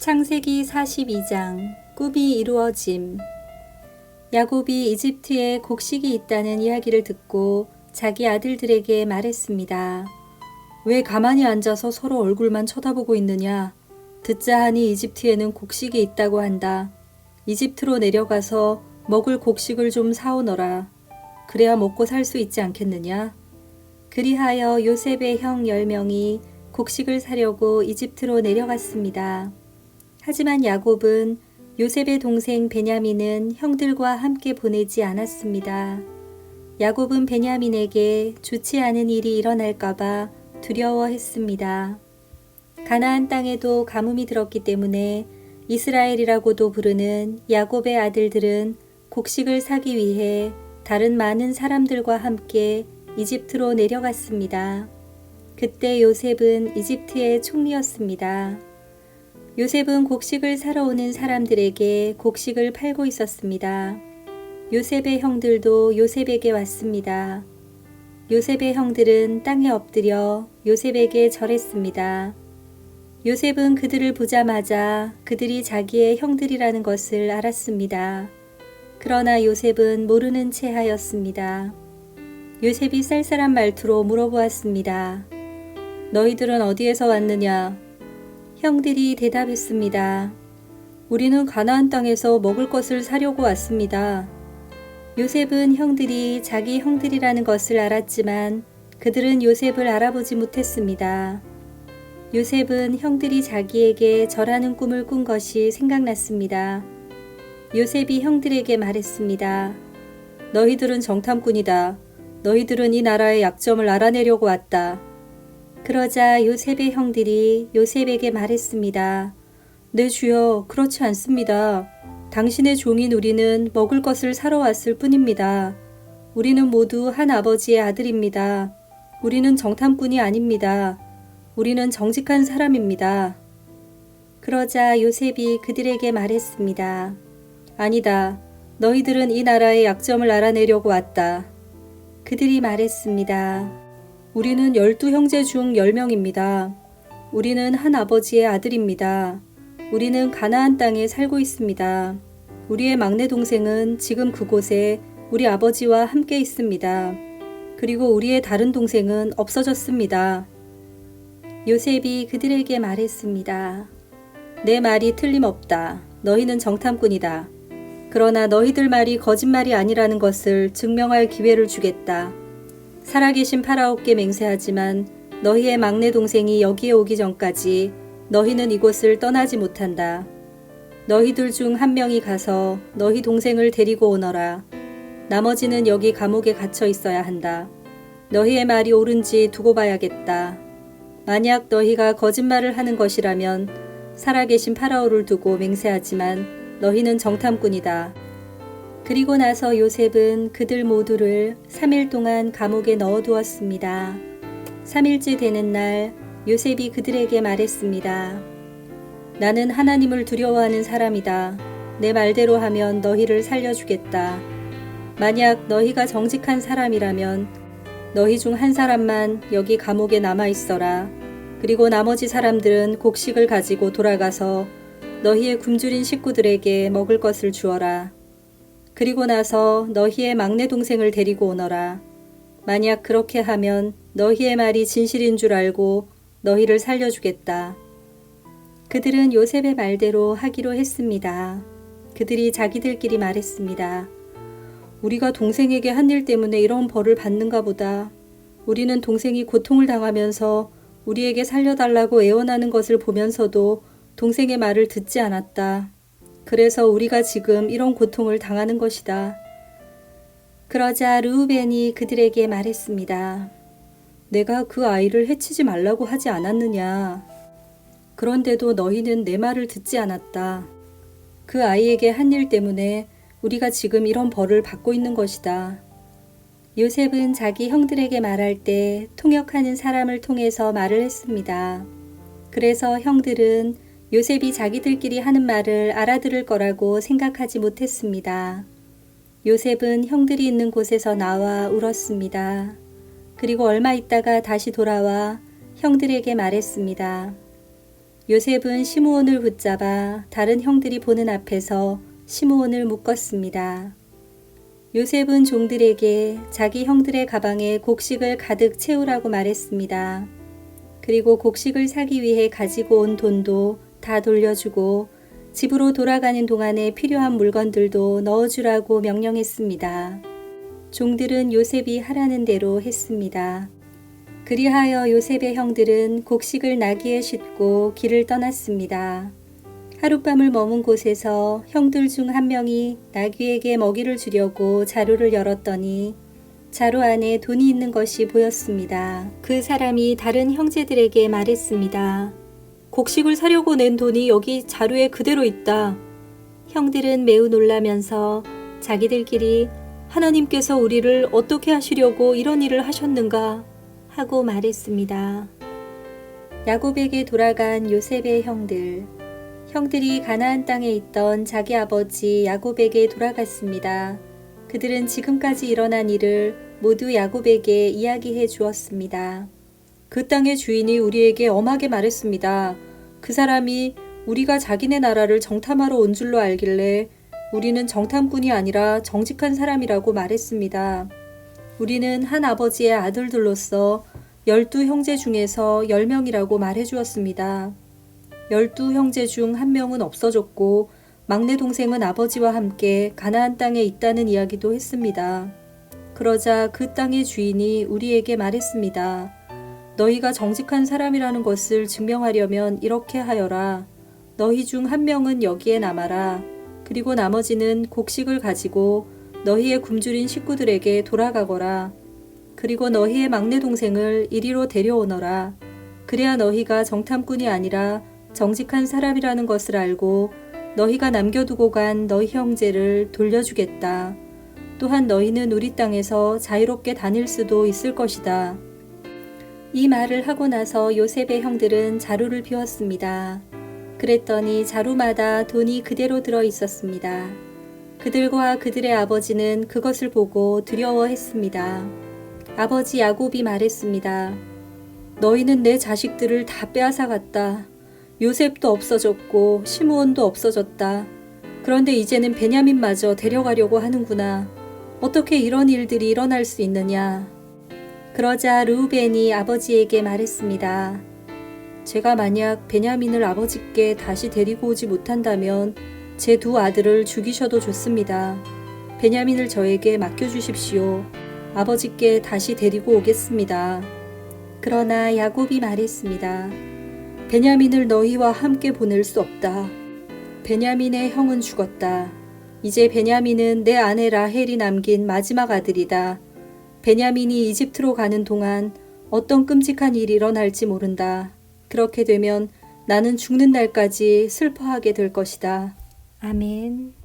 창세기 42장 꿈이 이루어짐. 야곱이 이집트에 곡식이 있다는 이야기를 듣고 자기 아들들에게 말했습니다. 왜 가만히 앉아서 서로 얼굴만 쳐다보고 있느냐? 듣자 하니 이집트에는 곡식이 있다고 한다. 이집트로 내려가서 먹을 곡식을 좀 사오너라. 그래야 먹고 살 수 있지 않겠느냐? 그리하여 요셉의 형 10명이 곡식을 사려고 이집트로 내려갔습니다. 하지만 야곱은 요셉의 동생 베냐민은 형들과 함께 보내지 않았습니다. 야곱은 베냐민에게 좋지 않은 일이 일어날까봐 두려워했습니다. 가나안 땅에도 가뭄이 들었기 때문에 이스라엘이라고도 부르는 야곱의 아들들은 곡식을 사기 위해 다른 많은 사람들과 함께 이집트로 내려갔습니다. 그때 요셉은 이집트의 총리였습니다. 요셉은 곡식을 사러 오는 사람들에게 곡식을 팔고 있었습니다. 요셉의 형들도 요셉에게 왔습니다. 요셉의 형들은 땅에 엎드려 요셉에게 절했습니다. 요셉은 그들을 보자마자 그들이 자기의 형들이라는 것을 알았습니다. 그러나 요셉은 모르는 채 하였습니다. 요셉이 쌀쌀한 말투로 물어보았습니다. 너희들은 어디에서 왔느냐? 형들이 대답했습니다. 우리는 가나안 땅에서 먹을 것을 사려고 왔습니다. 요셉은 형들이 자기 형들이라는 것을 알았지만 그들은 요셉을 알아보지 못했습니다. 요셉은 형들이 자기에게 절하는 꿈을 꾼 것이 생각났습니다. 요셉이 형들에게 말했습니다. 너희들은 정탐꾼이다. 너희들은 이 나라의 약점을 알아내려고 왔다. 그러자 요셉의 형들이 요셉에게 말했습니다. 네 주여, 그렇지 않습니다. 당신의 종인 우리는 먹을 것을 사러 왔을 뿐입니다. 우리는 모두 한 아버지의 아들입니다. 우리는 정탐꾼이 아닙니다. 우리는 정직한 사람입니다. 그러자 요셉이 그들에게 말했습니다. 아니다. 너희들은 이 나라의 약점을 알아내려고 왔다. 그들이 말했습니다. 우리는 12형제 중 10명입니다. 우리는 한 아버지의 아들입니다. 우리는 가나안 땅에 살고 있습니다. 우리의 막내 동생은 지금 그곳에 우리 아버지와 함께 있습니다. 그리고 우리의 다른 동생은 없어졌습니다. 요셉이 그들에게 말했습니다. 내 말이 틀림없다. 너희는 정탐꾼이다. 그러나 너희들 말이 거짓말이 아니라는 것을 증명할 기회를 주겠다. 살아계신 파라오께 맹세하지만 너희의 막내 동생이 여기에 오기 전까지 너희는 이곳을 떠나지 못한다. 너희들 중 한 명이 가서 너희 동생을 데리고 오너라. 나머지는 여기 감옥에 갇혀 있어야 한다. 너희의 말이 옳은지 두고 봐야겠다. 만약 너희가 거짓말을 하는 것이라면 살아계신 파라오를 두고 맹세하지만 너희는 정탐꾼이다. 그리고 나서 요셉은 그들 모두를 3일 동안 감옥에 넣어두었습니다. 3일째 되는 날 요셉이 그들에게 말했습니다. 나는 하나님을 두려워하는 사람이다. 내 말대로 하면 너희를 살려주겠다. 만약 너희가 정직한 사람이라면 너희 중 한 사람만 여기 감옥에 남아있어라. 그리고 나머지 사람들은 곡식을 가지고 돌아가서 너희의 굶주린 식구들에게 먹을 것을 주어라. 그리고 나서 너희의 막내 동생을 데리고 오너라. 만약 그렇게 하면 너희의 말이 진실인 줄 알고 너희를 살려주겠다. 그들은 요셉의 말대로 하기로 했습니다. 그들이 자기들끼리 말했습니다. 우리가 동생에게 한 일 때문에 이런 벌을 받는가 보다. 우리는 동생이 고통을 당하면서 우리에게 살려달라고 애원하는 것을 보면서도 동생의 말을 듣지 않았다. 그래서 우리가 지금 이런 고통을 당하는 것이다. 그러자 르우벤이 그들에게 말했습니다. 내가 그 아이를 해치지 말라고 하지 않았느냐. 그런데도 너희는 내 말을 듣지 않았다. 그 아이에게 한 일 때문에 우리가 지금 이런 벌을 받고 있는 것이다. 요셉은 자기 형들에게 말할 때 통역하는 사람을 통해서 말을 했습니다. 그래서 형들은 요셉이 자기들끼리 하는 말을 알아들을 거라고 생각하지 못했습니다. 요셉은 형들이 있는 곳에서 나와 울었습니다. 그리고 얼마 있다가 다시 돌아와 형들에게 말했습니다. 요셉은 시므온을 붙잡아 다른 형들이 보는 앞에서 시므온을 묶었습니다. 요셉은 종들에게 자기 형들의 가방에 곡식을 가득 채우라고 말했습니다. 그리고 곡식을 사기 위해 가지고 온 돈도 다 돌려주고 집으로 돌아가는 동안에 필요한 물건들도 넣어주라고 명령했습니다. 종들은 요셉이 하라는 대로 했습니다. 그리하여 요셉의 형들은 곡식을 나귀에 싣고 길을 떠났습니다. 하룻밤을 머문 곳에서 형들 중 한 명이 나귀에게 먹이를 주려고 자루를 열었더니 자루 안에 돈이 있는 것이 보였습니다. 그 사람이 다른 형제들에게 말했습니다. 곡식을 사려고 낸 돈이 여기 자루에 그대로 있다. 형들은 매우 놀라면서 자기들끼리 하나님께서 우리를 어떻게 하시려고 이런 일을 하셨는가 하고 말했습니다. 야곱에게 돌아간 요셉의 형들. 형들이 가나안 땅에 있던 자기 아버지 야곱에게 돌아갔습니다. 그들은 지금까지 일어난 일을 모두 야곱에게 이야기해 주었습니다. 그 땅의 주인이 우리에게 엄하게 말했습니다. 그 사람이 우리가 자기네 나라를 정탐하러 온 줄로 알길래 우리는 정탐꾼이 아니라 정직한 사람이라고 말했습니다. 우리는 한 아버지의 아들들로서 12형제 중에서 10명이라고 말해 주었습니다. 12형제 중 한 명은 없어졌고 막내 동생은 아버지와 함께 가나안 땅에 있다는 이야기도 했습니다. 그러자 그 땅의 주인이 우리에게 말했습니다. 너희가 정직한 사람이라는 것을 증명하려면 이렇게 하여라. 너희 중 한 명은 여기에 남아라. 그리고 나머지는 곡식을 가지고 너희의 굶주린 식구들에게 돌아가거라. 그리고 너희의 막내 동생을 이리로 데려오너라. 그래야 너희가 정탐꾼이 아니라 정직한 사람이라는 것을 알고 너희가 남겨두고 간 너희 형제를 돌려주겠다. 또한 너희는 우리 땅에서 자유롭게 다닐 수도 있을 것이다. 이 말을 하고 나서 요셉의 형들은 자루를 비웠습니다. 그랬더니 자루마다 돈이 그대로 들어 있었습니다. 그들과 그들의 아버지는 그것을 보고 두려워했습니다. 아버지 야곱이 말했습니다. 너희는 내 자식들을 다 빼앗아갔다. 요셉도 없어졌고 시므온도 없어졌다. 그런데 이제는 베냐민마저 데려가려고 하는구나. 어떻게 이런 일들이 일어날 수 있느냐. 그러자 르우벤이 아버지에게 말했습니다. 제가 만약 베냐민을 아버지께 다시 데리고 오지 못한다면 제 두 아들을 죽이셔도 좋습니다. 베냐민을 저에게 맡겨주십시오. 아버지께 다시 데리고 오겠습니다. 그러나 야곱이 말했습니다. 베냐민을 너희와 함께 보낼 수 없다. 베냐민의 형은 죽었다. 이제 베냐민은 내 아내 라헬이 남긴 마지막 아들이다. 베냐민이 이집트로 가는 동안 어떤 끔찍한 일이 일어날지 모른다. 그렇게 되면 나는 죽는 날까지 슬퍼하게 될 것이다. 아멘.